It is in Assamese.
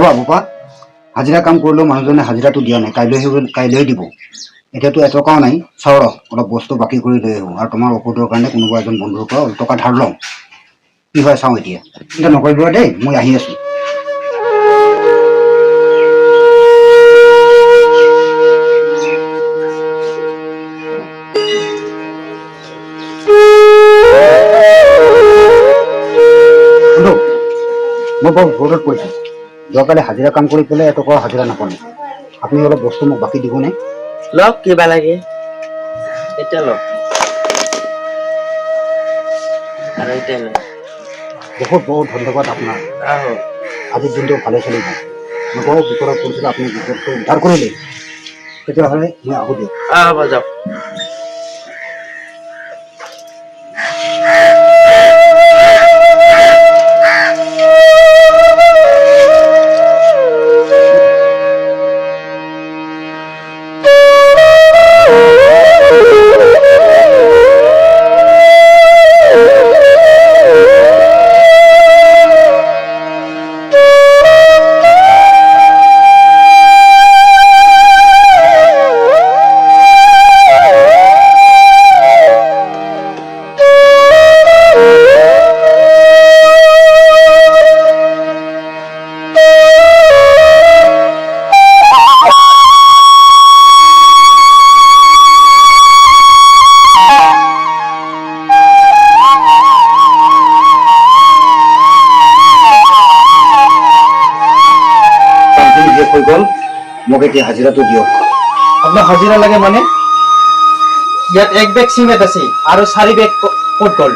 ৰ'বা বোপা, হাজিৰা কাম কৰিলেও মানুহজনে হাজিৰাটো দিয়া নাই, কাইলৈ দিব। এতিয়াতো এটকাও নাই, চাওঁ ৰ অলপ বস্তু বাকী কৰি লৈ আহোঁ আৰু তোমাৰ ঔষধৰ কাৰণে কোনোবা এজন বন্ধুৰ পৰা টকা ধাৰ লওঁ। কি হয় চাওঁ এতিয়া। চিন্তা নকৰিব দেই, মই আহি আছোঁ। মই বৰ বিপদত পৰিছোঁ। যোৱাকালি হাজিৰা কাম কৰি পেলাই এটকাও হাজিৰা নাপালোঁ। আপুনি অলপ বস্তু মোক বাকী দিবনে? লওক কিবা লাগে এতিয়া লওক আৰু এতিয়া লওক। বহুত বহুত ধন্যবাদ আপোনাৰ। আহো আজিৰ দিনটো ভালে চলিব। মই বৰ বিপদত পৰিছিলোঁ, আপুনি বিপদটো উদ্ধাৰ কৰিলে। তেতিয়াহ'লে মই আহোঁ দিয়ক। হ'ব যাওক। হৈ গ'ল, মোক এতিয়া হাজিৰাটো দিয়ক। আপোনাক হাজিৰা লাগে মানে? ইয়াত 1 বেগ চিমেণ্ট আছে আৰু 4 বেগ ক'ত গ'ল?